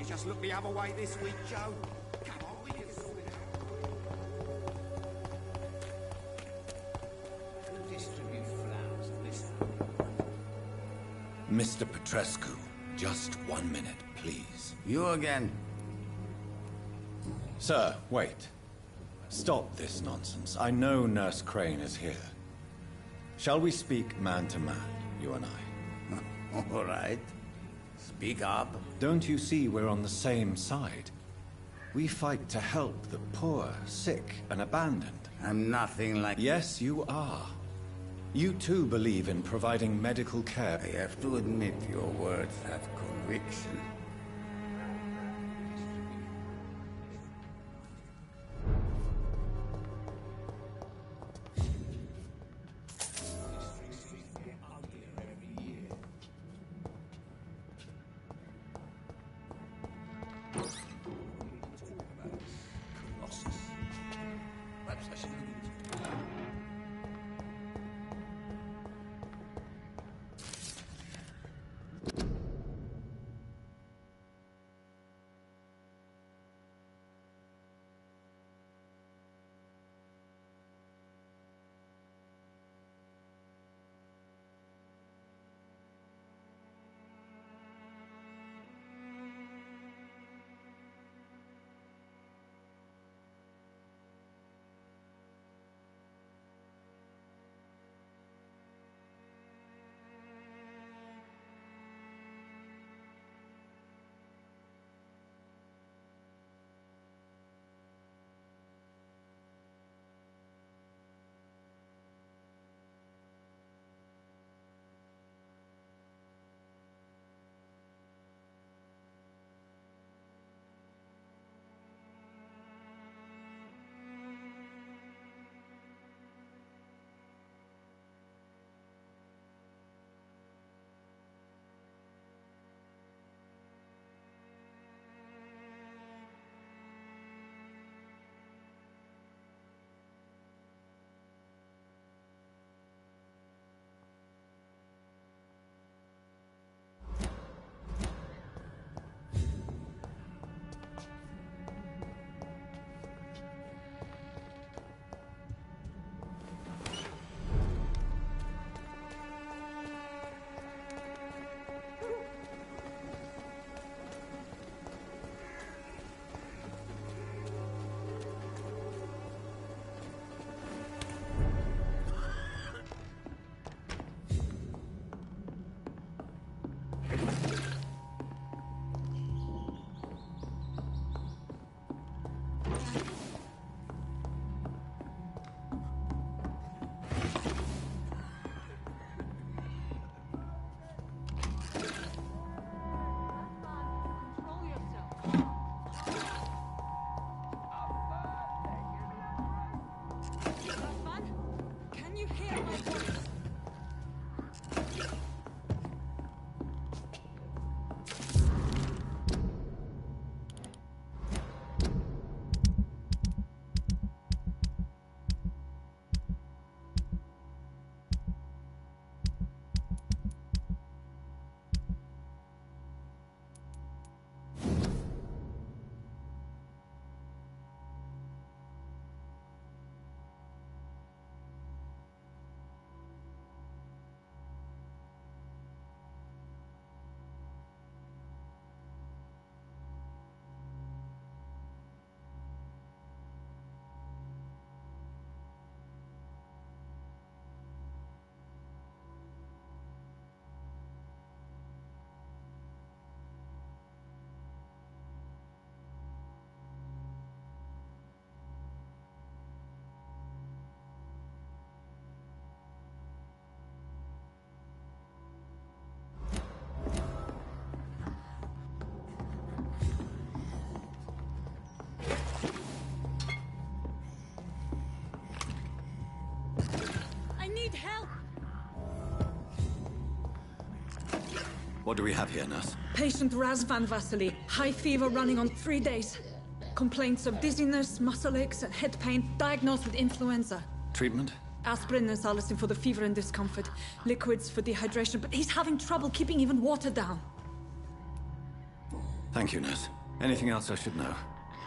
just look the other way this week, Joe? Come on, we can sort it out. Who distribute flowers this time? Mr. Petrescu, just 1 minute, please. You again? Sir, wait. Stop this nonsense. I know Nurse Crane is here. Shall we speak man to man, you and I? All right. Speak up. Don't you see we're on the same side? We fight to help the poor, sick, and abandoned. I'm nothing like... Yes, you are. You too believe in providing medical care. I have to admit your words have conviction. What do we have here, nurse? Patient Razvan Vasily. High fever running on 3 days. Complaints of dizziness, muscle aches, and head pain. Diagnosed with influenza. Treatment? Aspirin and salicin for the fever and discomfort. Liquids for dehydration, but he's having trouble keeping even water down. Thank you, nurse. Anything else I should know?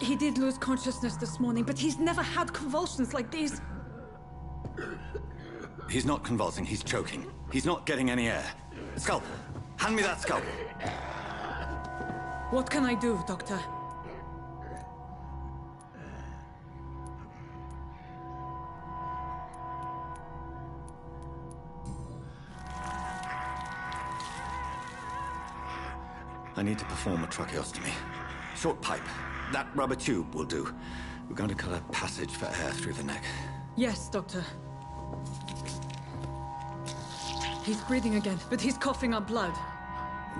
He did lose consciousness this morning, but he's never had convulsions like these. He's not convulsing, he's choking. He's not getting any air. Scalpel! Hand me that scalpel! What can I do, Doctor? I need to perform a tracheostomy. Short pipe. That rubber tube will do. We're going to cut a passage for air through the neck. Yes, Doctor. He's breathing again, but he's coughing up blood.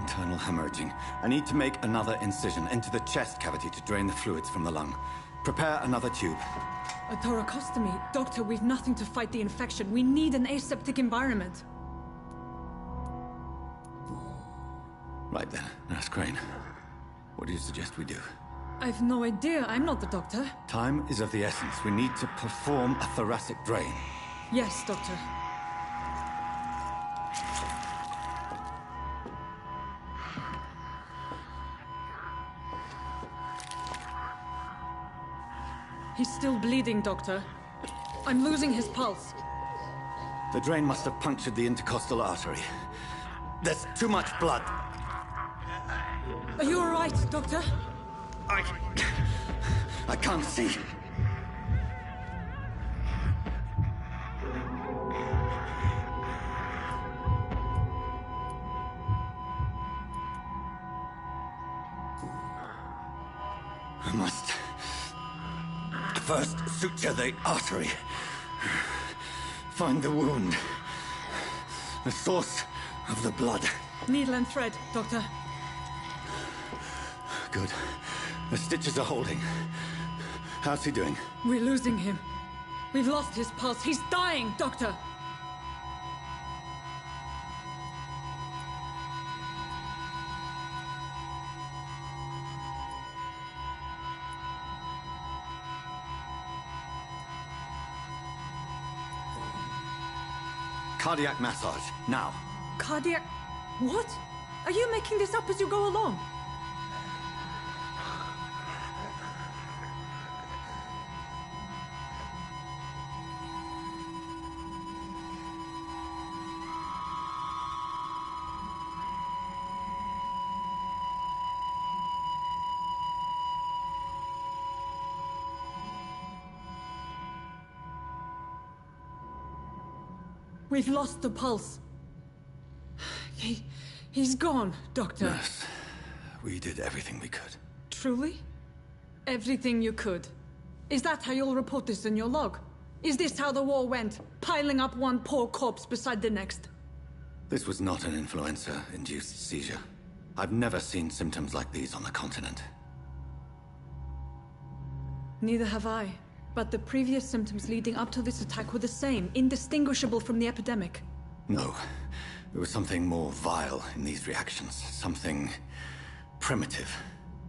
Internal hemorrhaging. I need to make another incision into the chest cavity to drain the fluids from the lung. Prepare another tube. A thoracostomy? Doctor, we've nothing to fight the infection. We need an aseptic environment. Right then, Nurse Crane. What do you suggest we do? I've no idea. I'm not the doctor. Time is of the essence. We need to perform a thoracic drain. Yes, Doctor. He's still bleeding, Doctor. I'm losing his pulse. The drain must have punctured the intercostal artery. There's too much blood. Are you all right, Doctor? I can't see. I must first suture the artery. Find the wound. The source of the blood. Needle and thread, Doctor. Good. The stitches are holding. How's he doing? We're losing him. We've lost his pulse. He's dying, Doctor! Cardiac massage, now. Cardiac... What? Are you making this up as you go along? We've lost the pulse. He's gone, Doctor. Nurse, we did everything we could. Truly? Everything you could. Is that how you'll report this in your log? Is this how the war went? Piling up one poor corpse beside the next? This was not an influenza-induced seizure. I've never seen symptoms like these on the continent. Neither have I. But the previous symptoms leading up to this attack were the same, indistinguishable from the epidemic. No. There was something more vile in these reactions. Something primitive.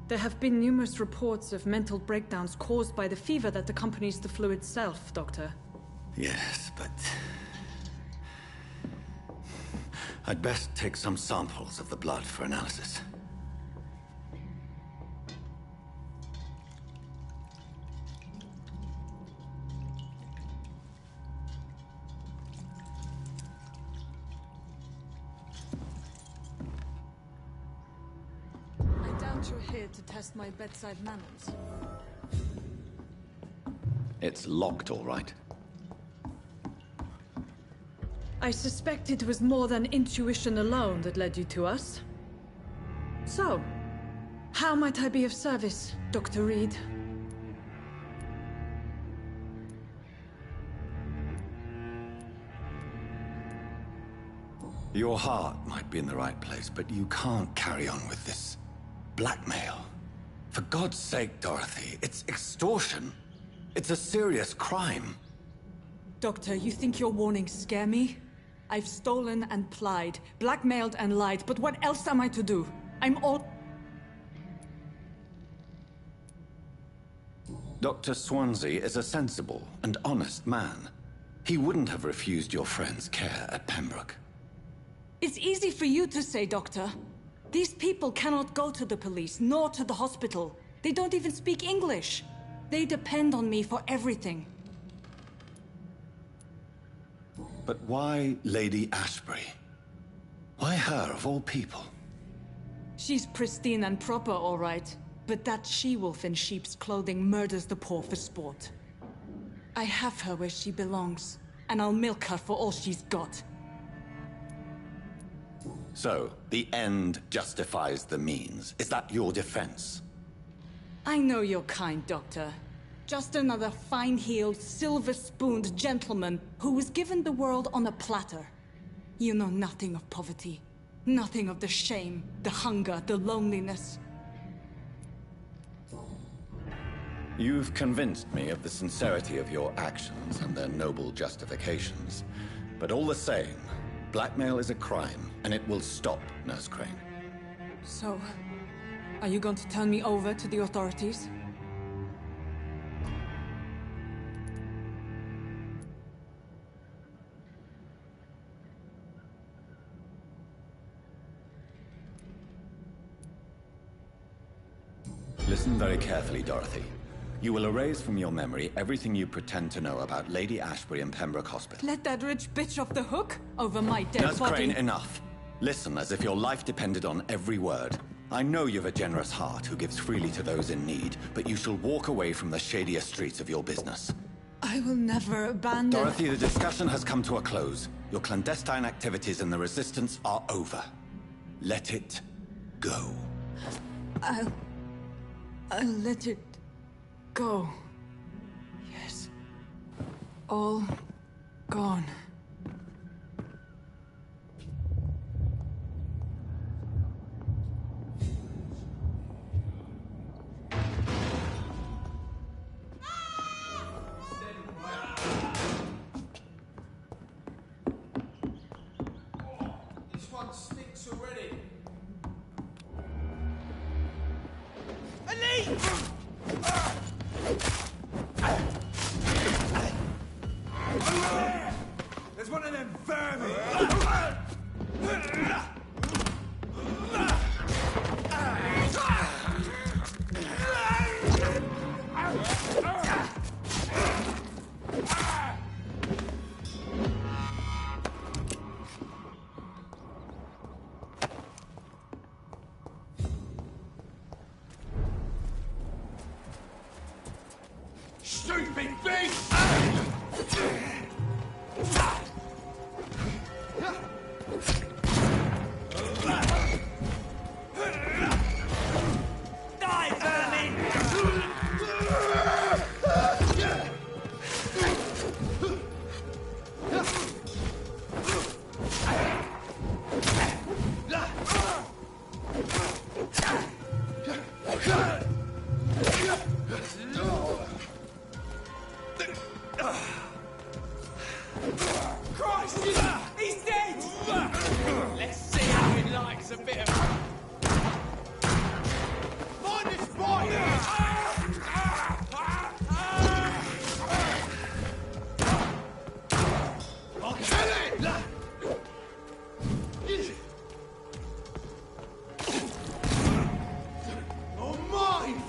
There have been numerous reports of mental breakdowns caused by the fever that accompanies the flu itself, Doctor. Yes, but... I'd best take some samples of the blood for analysis. You're here to test my bedside manners. It's locked, all right. I suspect it was more than intuition alone that led you to us. So, how might I be of service, Dr. Reed? Your heart might be in the right place, but you can't carry on with this. Blackmail. For God's sake, Dorothy, it's extortion. It's a serious crime. Doctor, you think your warnings scare me? I've stolen and plied, blackmailed and lied, but what else am I to do? I'm all... Dr. Swansea is a sensible and honest man. He wouldn't have refused your friend's care at Pembroke. It's easy for you to say, Doctor. These people cannot go to the police, nor to the hospital. They don't even speak English. They depend on me for everything. But why Lady Ashbury? Why her, of all people? She's pristine and proper, all right. But that she-wolf in sheep's clothing murders the poor for sport. I have her where she belongs, and I'll milk her for all she's got. So, the end justifies the means. Is that your defense? I know you're kind, Doctor. Just another fine-heeled, silver-spooned gentleman who was given the world on a platter. You know nothing of poverty. Nothing of the shame, the hunger, the loneliness. You've convinced me of the sincerity of your actions and their noble justifications. But all the same, blackmail is a crime, and it will stop, Nurse Crane. So, are you going to turn me over to the authorities? Listen very carefully, Dorothy. You will erase from your memory everything you pretend to know about Lady Ashbury and Pembroke Hospital. Let that rich bitch off the hook over my dead Nurse body. Crane, enough. Listen as if your life depended on every word. I know you've a generous heart who gives freely to those in need, but you shall walk away from the shadier streets of your business. I will never abandon... Dorothy, the discussion has come to a close. Your clandestine activities in the Resistance are over. Let it go. I'll let it go. Yes. All gone. This one stinks already. There's one of them vermin! Stupid beast! Die, vermin! Christ! He's dead! Let's see how he likes a bit of... Mind this boy! I'll kill it! You're mine!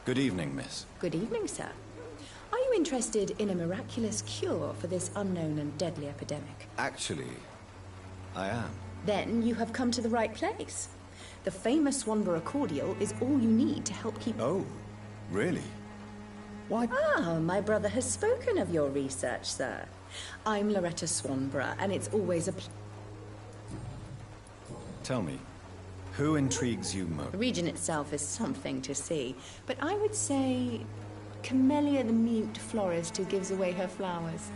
Good evening, miss. Good evening, sir. Are you interested in a miraculous cure for this unknown and deadly epidemic? Actually, I am. Then you have come to the right place. The famous Swanborough cordial is all you need to help keep... Oh, really? Why? Ah, my brother has spoken of your research, sir. I'm Loretta Swanborough, and it's always a... Tell me, who intrigues you most? The region itself is something to see, but I would say Camellia the mute florist who gives away her flowers.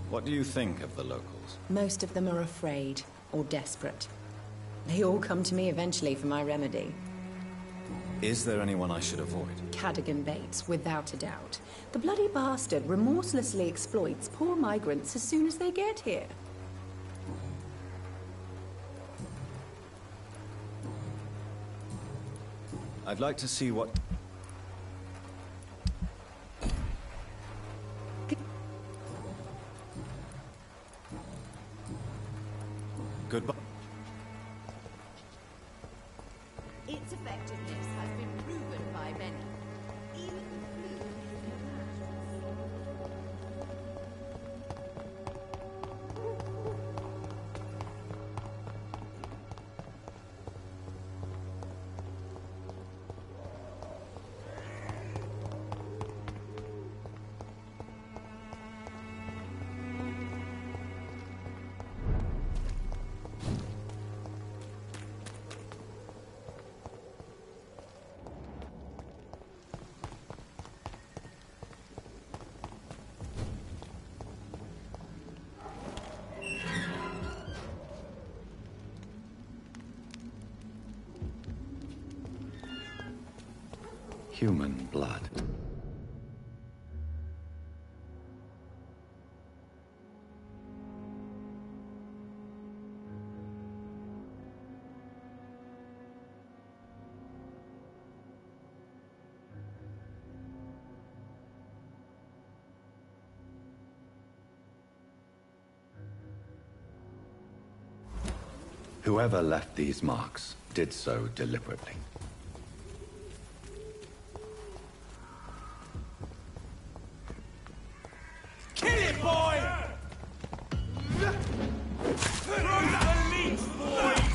What do you think of the locals? Most of them are afraid or desperate. They all come to me eventually for my remedy. Is there anyone I should avoid? Cadogan Bates, without a doubt. The bloody bastard remorselessly exploits poor migrants as soon as they get here. I'd like to see what... Goodbye. Its effectiveness has been proven by many. Even the flu Human blood. Whoever left these marks did so deliberately. Kill it, boy! Throw the leech, boys!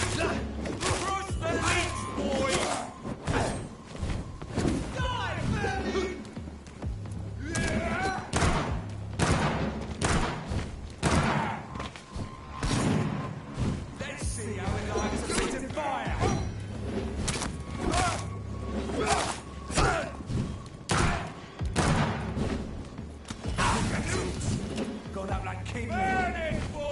Cross the leech, boy! Let's see how it likes a bit of fire! Got up like king. Burn it, boy!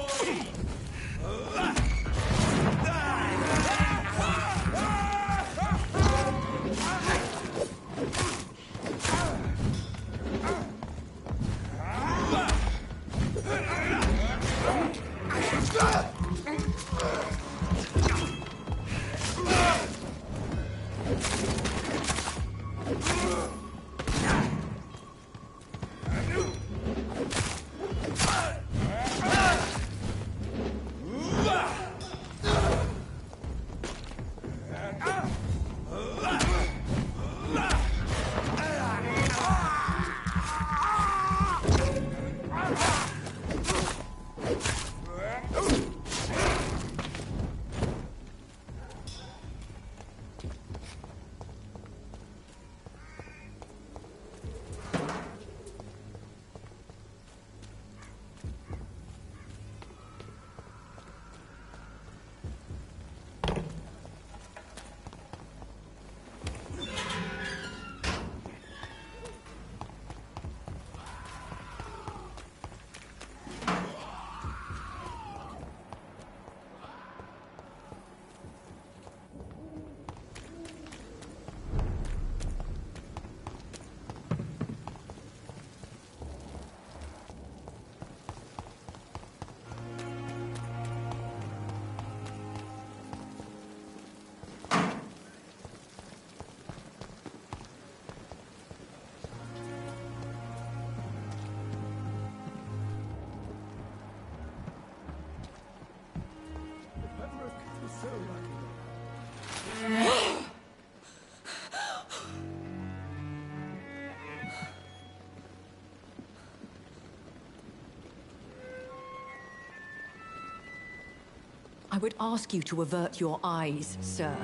I would ask you to avert your eyes, sir.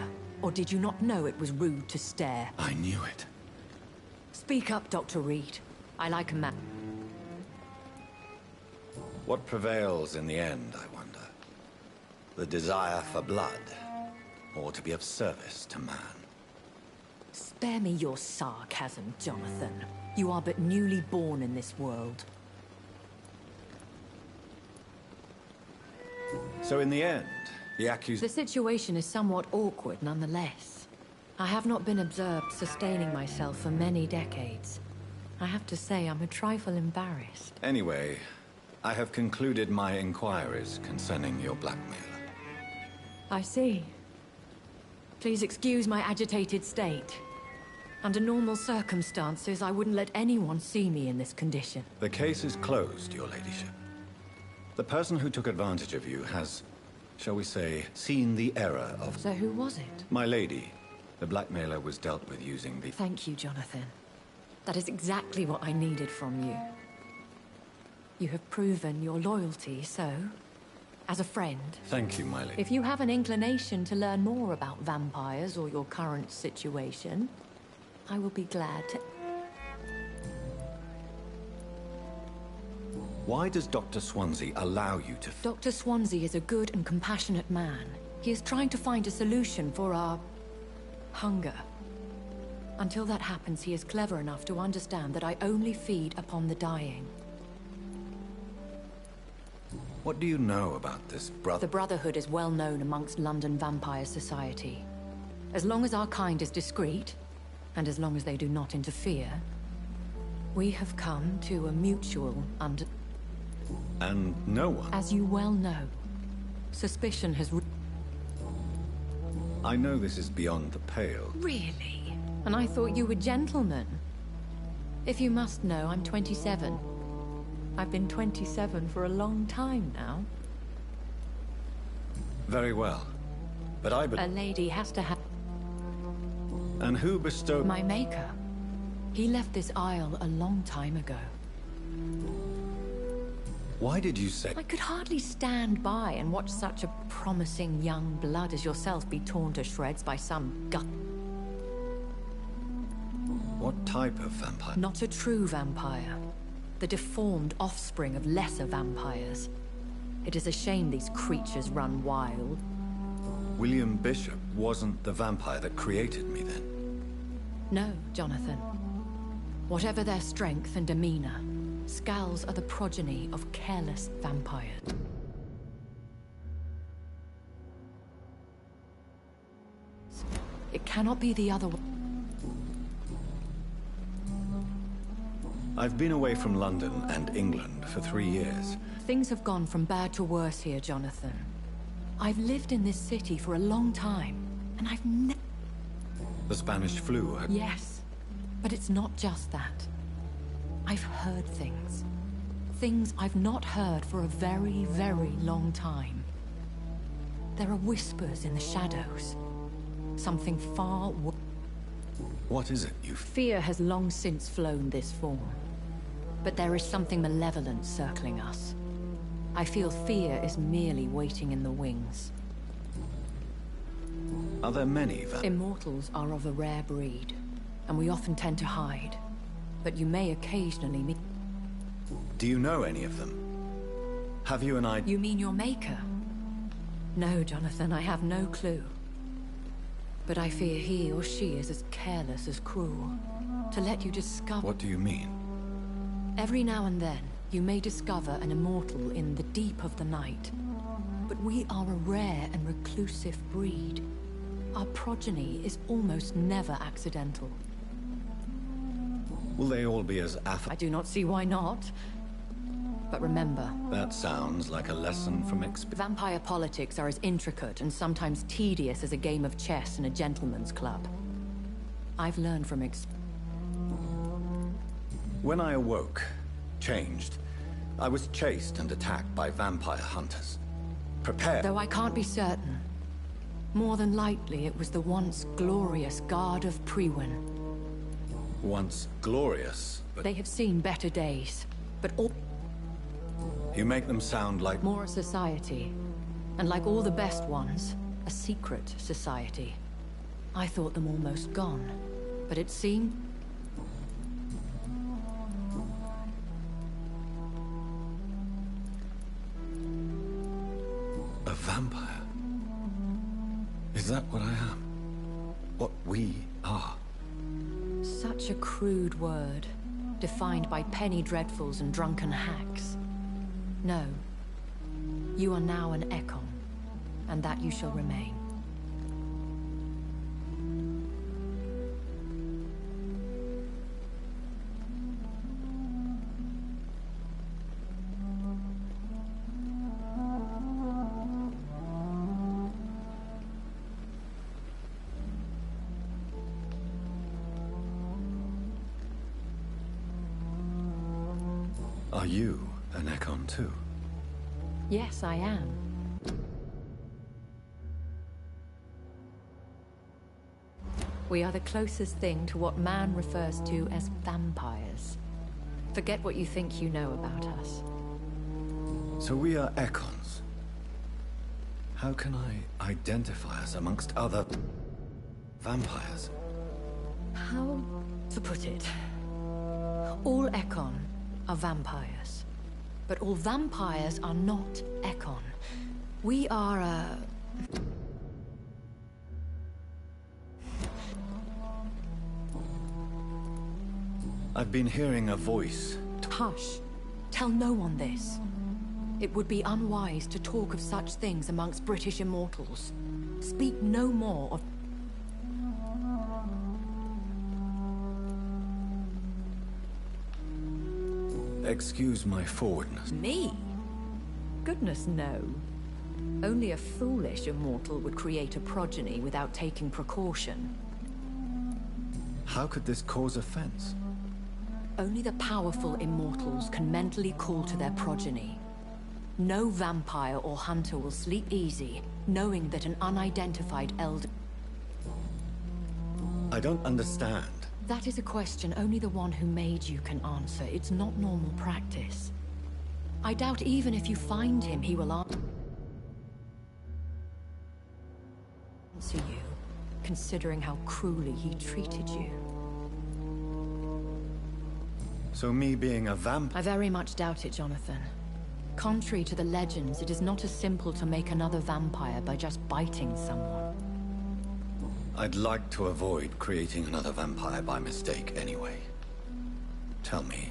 Or did you not know it was rude to stare? I knew it. Speak up, Dr. Reed. I like a man. What prevails in the end, I wonder? The desire for blood, or to be of service to man? Spare me your sarcasm, Jonathan. You are but newly born in this world. So in the end, The situation is somewhat awkward nonetheless. I have not been observed sustaining myself for many decades. I have to say I'm a trifle embarrassed. Anyway, I have concluded my inquiries concerning your blackmailer. I see. Please excuse my agitated state. Under normal circumstances, I wouldn't let anyone see me in this condition. The case is closed, your ladyship. The person who took advantage of you has, shall we say, seen the error of... So who was it? My lady. The blackmailer was dealt with using the... Thank you, Jonathan. That is exactly what I needed from you. You have proven your loyalty, so... as a friend... Thank you, my lady. If you have an inclination to learn more about vampires or your current situation, I will be glad to... Why does Dr. Swansea allow you to... Dr. Swansea is a good and compassionate man. He is trying to find a solution for our... hunger. Until that happens, he is clever enough to understand that I only feed upon the dying. What do you know about this brother? The Brotherhood is well known amongst London vampire society. As long as our kind is discreet, and as long as they do not interfere, we have come to a mutual under... And no one... As you well know, suspicion has... I know this is beyond the pale. Really? And I thought you were gentlemen. If you must know, I'm 27. I've been 27 for a long time now. Very well. But I... A lady has to have... And who bestowed... My maker. He left this isle a long time ago. Why did you say... I could hardly stand by and watch such a promising young blood as yourself be torn to shreds by some gut. What type of vampire? Not a true vampire. The deformed offspring of lesser vampires. It is a shame these creatures run wild. William Bishop wasn't the vampire that created me then? No, Jonathan. Whatever their strength and demeanor, Skulls are the progeny of careless vampires. It cannot be the other one. I've been away from London and England for 3 years. Things have gone from bad to worse here, Jonathan. I've lived in this city for a long time, and I've never... The Spanish flu... Yes, but it's not just that. I've heard things. Things I've not heard for a very, very long time. There are whispers in the shadows. Something far worse. What is it you... Fear has long since flown this form. But there is something malevolent circling us. I feel fear is merely waiting in the wings. Are there many Immortals are of a rare breed, and we often tend to hide. But you may occasionally meet... Do you know any of them? Have you an idea? You mean your maker? No, Jonathan, I have no clue. But I fear he or she is as careless as cruel. To let you discover... What do you mean? Every now and then, you may discover an immortal in the deep of the night. But we are a rare and reclusive breed. Our progeny is almost never accidental. Will they all be as I do not see why not. But remember... That sounds like a lesson from Vampire politics are as intricate and sometimes tedious as a game of chess in a gentleman's club. I've learned from When I awoke, changed, I was chased and attacked by vampire hunters. Prepare. Though I can't be certain. More than likely, it was the once glorious Guard of Priwen. Once glorious, but... They have seen better days, but all... You make them sound like... More a society. And like all the best ones, a secret society. I thought them almost gone, but it seemed... A vampire? Is that what I am? What we are? Such a crude word, defined by penny dreadfuls and drunken hacks. No. You are now an Ekon, and that you shall remain. Are you an Ekon too? Yes, I am. We are the closest thing to what man refers to as vampires. Forget what you think you know about us. So we are Ekons. How can I identify us amongst other... vampires? How to put it? All Ekon are vampires. But all vampires are not Ekon. We are a... I've been hearing a voice. Hush. Tell no one this. It would be unwise to talk of such things amongst British immortals. Speak no more of... Excuse my forwardness. Me? Goodness, no. Only a foolish immortal would create a progeny without taking precaution. How could this cause offense? Only the powerful immortals can mentally call to their progeny. No vampire or hunter will sleep easy, knowing that an unidentified elder... I don't understand. That is a question only the one who made you can answer. It's not normal practice. I doubt even if you find him, he will answer you, considering how cruelly he treated you. So me being a vamp... I very much doubt it, Jonathan. Contrary to the legends, it is not as simple to make another vampire by just biting someone. I'd like to avoid creating another vampire by mistake anyway. Tell me,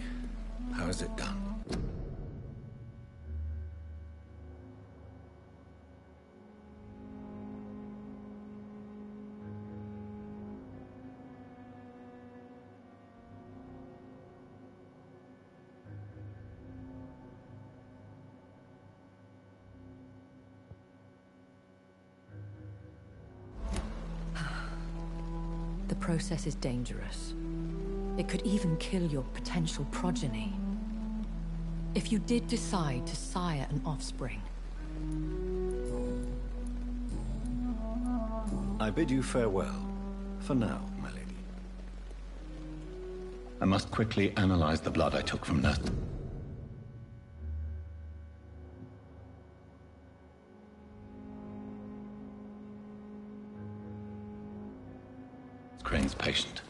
how is it done? The process is dangerous. It could even kill your potential progeny. If you did decide to sire an offspring. I bid you farewell, for now, my lady. I must quickly analyze the blood I took from Nurse... Crane's patient.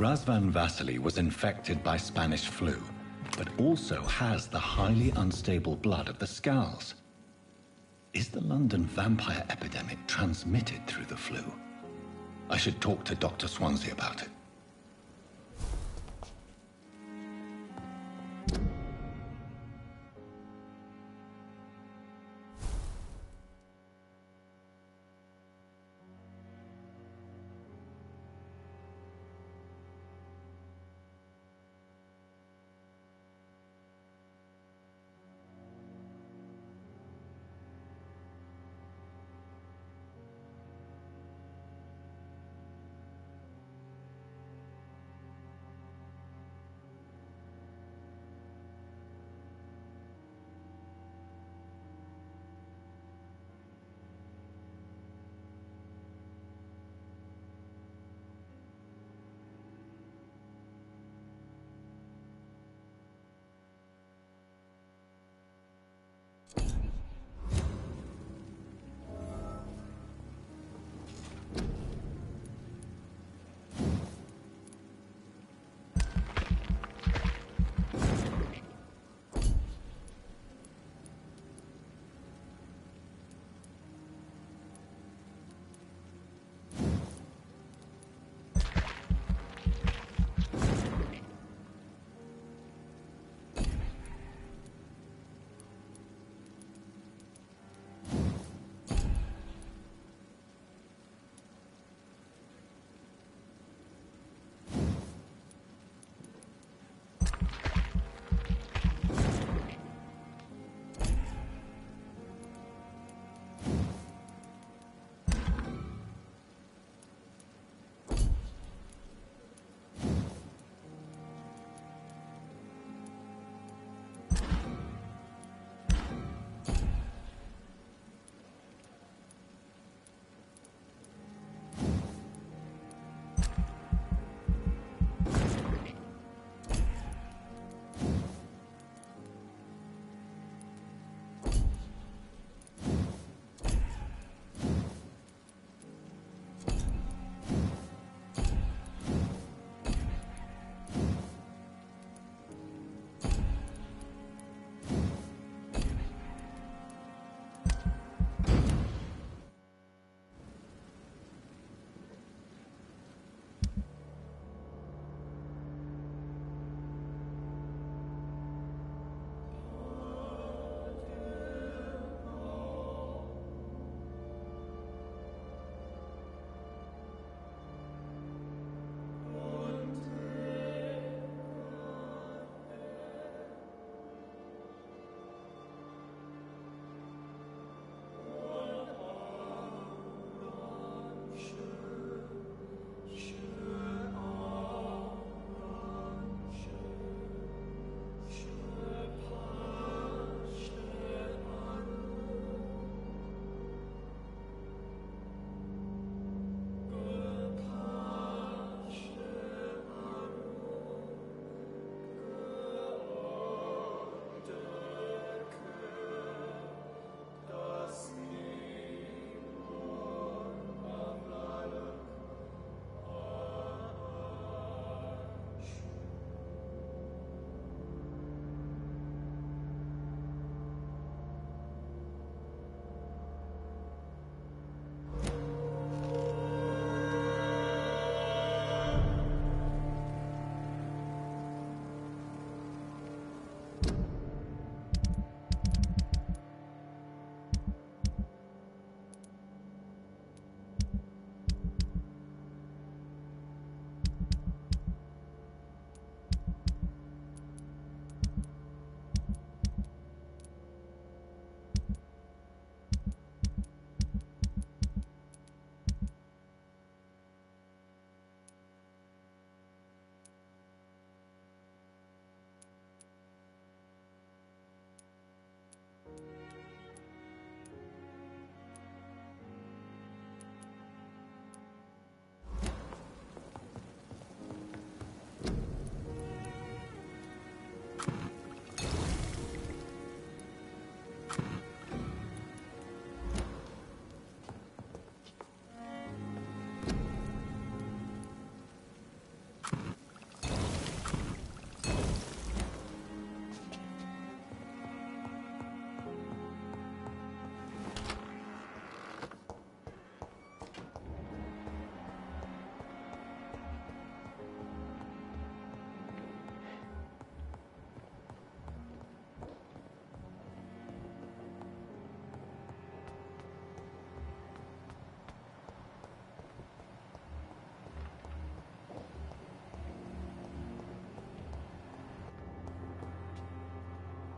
Razvan Vasily was infected by Spanish flu, but also has the highly unstable blood of the Scowls. Is the London vampire epidemic transmitted through the flu? I should talk to Dr. Swansea about it.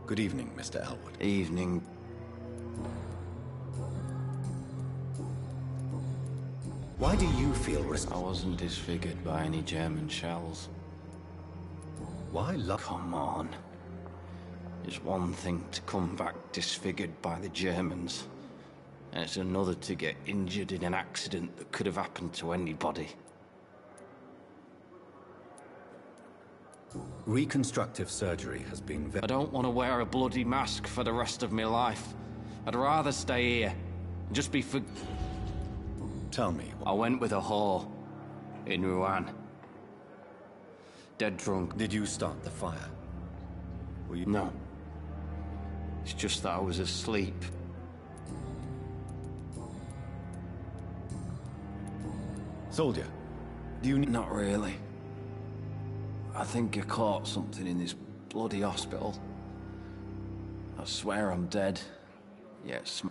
Good evening, Mr. Elwood. Evening. Why do you feel I wasn't disfigured by any German shells. Why Come on. It's one thing to come back disfigured by the Germans, and it's another to get injured in an accident that could have happened to anybody. Reconstructive surgery has been I don't want to wear a bloody mask for the rest of my life. I'd rather stay here and just be for... Tell me. I went with a whore in Rouen. Dead drunk. Did you start the fire? Were you... No. It's just that I was asleep. Soldier, do you need... Not really. I think I caught something in this bloody hospital. I swear I'm dead. Yes.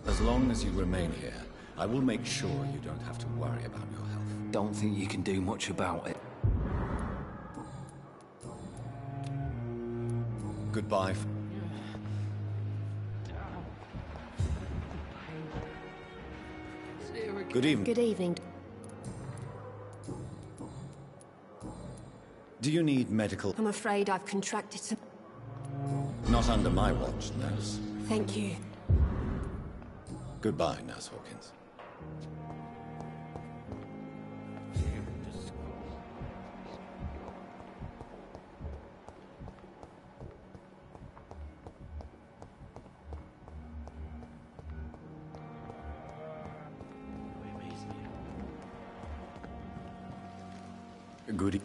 As long as you remain here, I will make sure you don't have to worry about your health. Don't think you can do much about it. Goodbye. Good evening. Good evening. Do you need medical... I'm afraid I've contracted some... Not under my watch, nurse. Thank you. Goodbye, Nurse Hawkins. Good.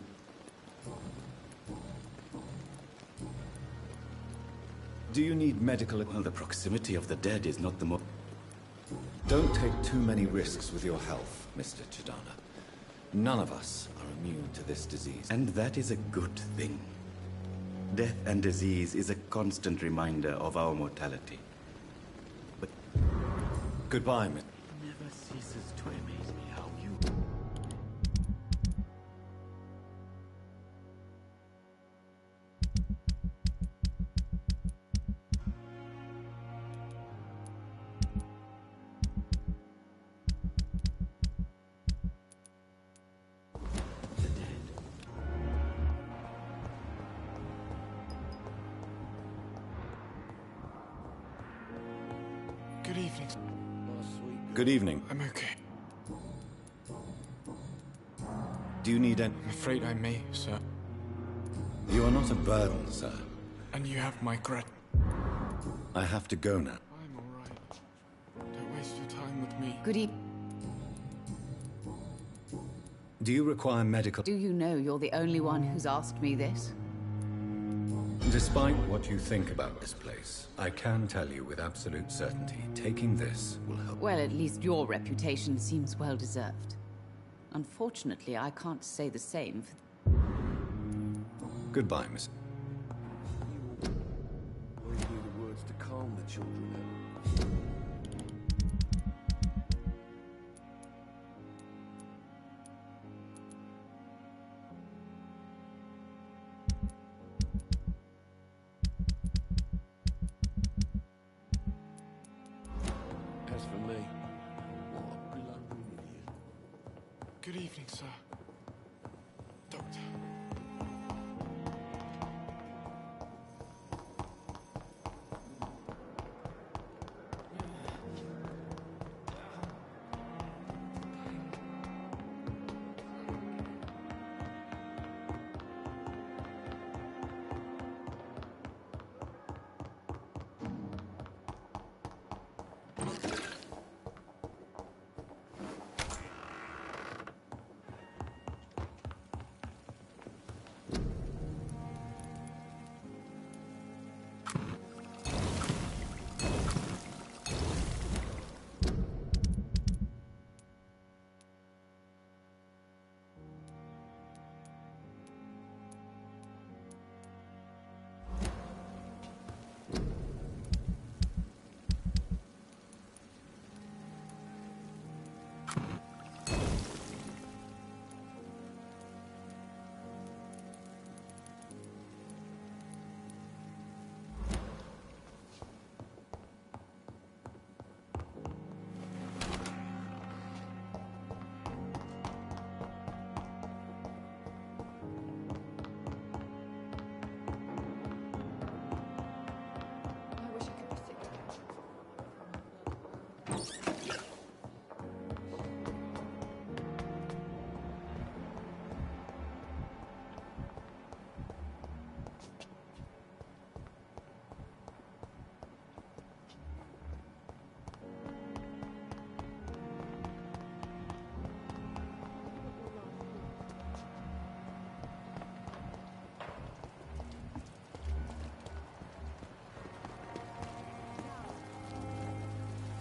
Do you need medical... Well, the proximity of the dead is not the most... Don't take too many risks with your health, Mr. Chidana. None of us are immune to this disease. And that is a good thing. Death and disease is a constant reminder of our mortality. But... Goodbye, Miss... Never ceases to amaze me how you... Good evening. Good evening. I'm okay. Do you need any... I'm afraid I may, sir. You are not a burden, sir. And you have my grat... I have to go now. I'm alright. Don't waste your time with me. Good evening. Do you require medical... Do you know you're the only one who's asked me this? Despite what you think about this place, I can tell you with absolute certainty, taking this will help. Well, at least your reputation seems well deserved. Unfortunately, I can't say the same for... Goodbye, Miss... Always knew the words to calm the children. As for me, what a blundering idiot. Good evening, sir. Doctor.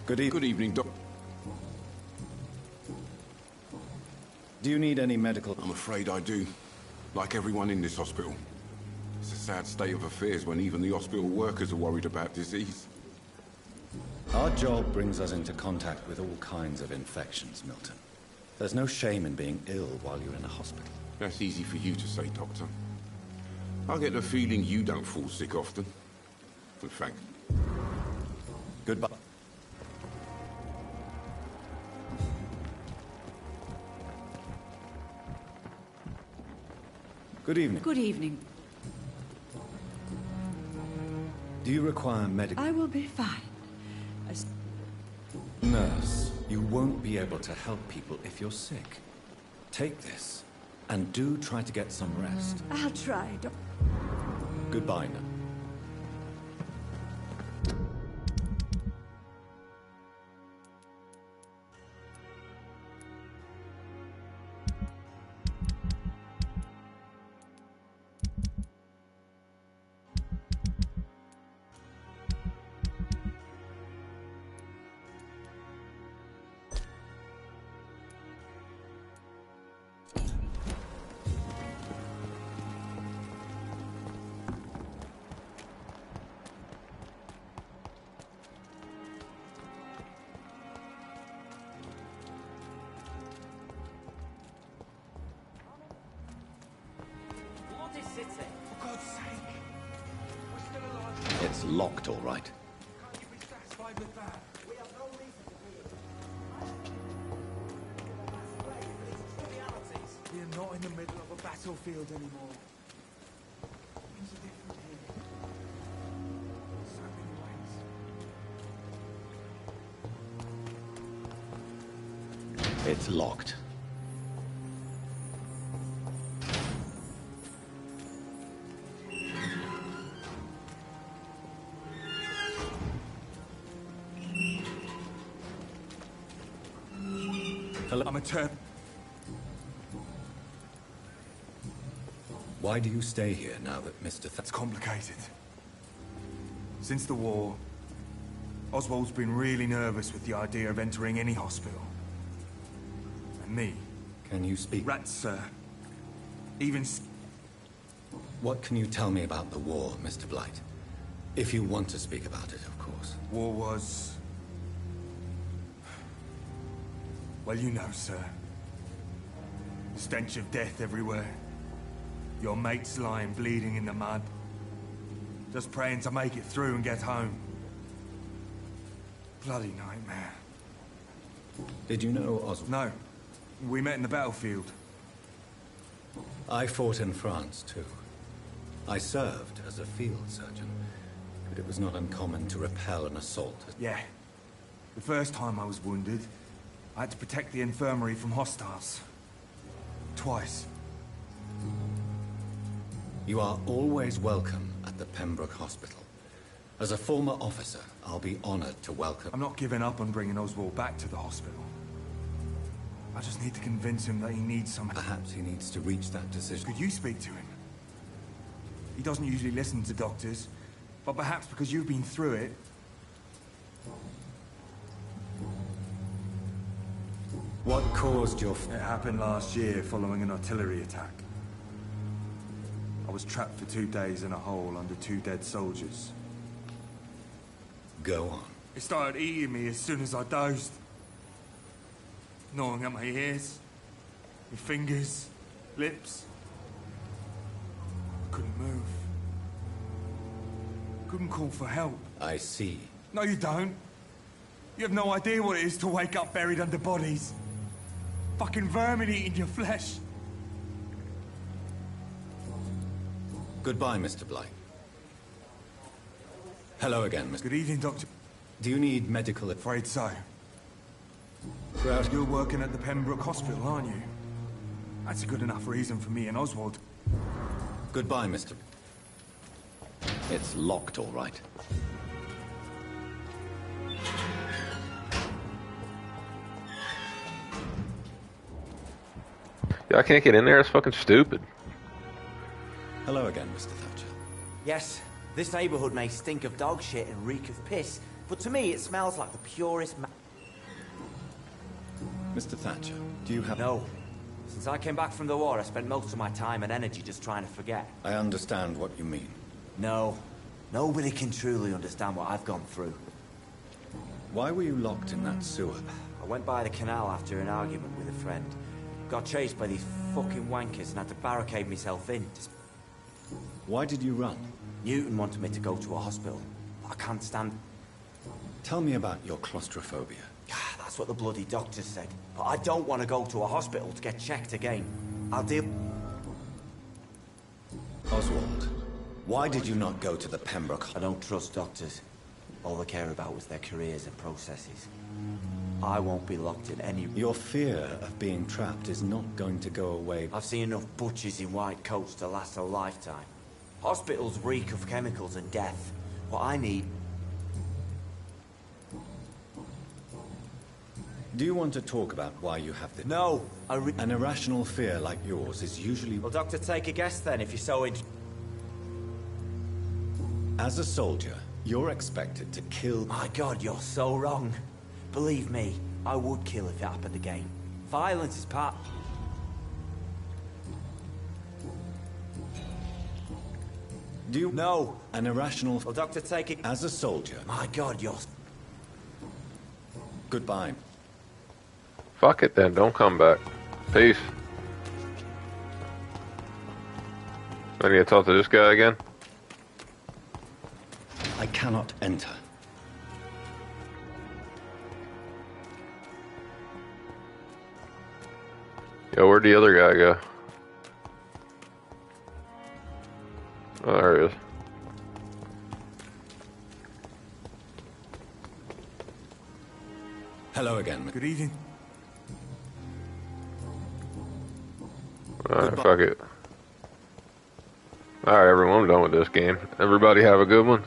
Good evening, Doc. Do you need any medical... I'm afraid I do. Like everyone in this hospital. It's a sad state of affairs when even the hospital workers are worried about disease. Our job brings us into contact with all kinds of infections, Milton. There's no shame in being ill while you're in a hospital. That's easy for you to say, Doctor. I get the feeling you don't fall sick often. In fact... Goodbye. Good evening. Good evening. Do you require medical... I will be fine. Nurse, you won't be able to help people if you're sick. Take this, and do try to get some rest. I'll try, Goodbye now. It's locked, all right. We are not in the middle of a battlefield anymore. Things are different here. So many ways. It's locked. Hello? I'm a turn. Why do you stay here now that Mr. That's complicated. Since the war, Oswald's been really nervous with the idea of entering any hospital. And me. Can you speak? Rats, sir. Even... What can you tell me about the war, Mr. Blight? If you want to speak about it, of course. War was... Well, you know, sir. Stench of death everywhere. Your mates lying bleeding in the mud. Just praying to make it through and get home. Bloody nightmare. Did you know Oswald? No. We met in the battlefield. I fought in France, too. I served as a field surgeon, but it was not uncommon to repel an assault. Yeah. The first time I was wounded, I had to protect the infirmary from hostiles. Twice. You are always welcome at the Pembroke Hospital. As a former officer, I'll be honored to welcome... I'm not giving up on bringing Oswald back to the hospital. I just need to convince him that he needs some... Perhaps he needs to reach that decision. Could you speak to him? He doesn't usually listen to doctors, but perhaps because you've been through it... What caused your... It happened last year following an artillery attack. I was trapped for 2 days in a hole under 2 dead soldiers. Go on. It started eating me as soon as I dozed. Gnawing at my ears, my fingers, lips. I couldn't move. Couldn't call for help. I see. No, you don't. You have no idea what it is to wake up buried under bodies. Fucking vermin eating your flesh. Goodbye, Mr. Blight. Hello again, Mr. Good evening, Doctor. Do you need medical... Afraid so. Throughout... You're working at the Pembroke Hospital, aren't you? That's a good enough reason for me and Oswald. Goodbye, Mr. It's locked, all right. Yeah, I can't get in there. It's fucking stupid. Hello again, Mr. Thatcher. Yes, this neighborhood may stink of dog shit and reek of piss, But to me, it smells like the purest Mr. Thatcher, do you have... No. Since I came back from the war, I spent most of my time and energy just trying to forget. I understand what you mean. No. Nobody can truly understand what I've gone through. Why were you locked in that sewer? I went by the canal after an argument with a friend. Got chased by these fucking wankers and had to barricade myself in. Why did you run? Newton wanted me to go to a hospital. I can't stand... Tell me about your claustrophobia. That's what the bloody doctors said. But I don't want to go to a hospital to get checked again. I'll deal... Oswald, why did you not go to the Pembroke? I don't trust doctors. All they care about was their careers and processes. I won't be locked in any... Your fear of being trapped is not going to go away. I've seen enough butchers in white coats to last a lifetime. Hospitals reek of chemicals and death. What I need... Do you want to talk about why you have this? No, An irrational fear like yours is usually... Well, Doctor, take a guess then, if you're so As a soldier, you're expected to kill... My God, you're so wrong. Believe me, I would kill if it happened again. Violence is part... Do you... No. An irrational... Well, Doctor, take it... As a soldier... My God, you're... Goodbye. Fuck it then, don't come back. Peace. I need to talk to this guy again. I cannot enter. Yo, where'd the other guy go? Oh, there he is. Hello again. Good evening. Alright, fuck it. Alright, everyone, I'm done with this game. Everybody have a good one.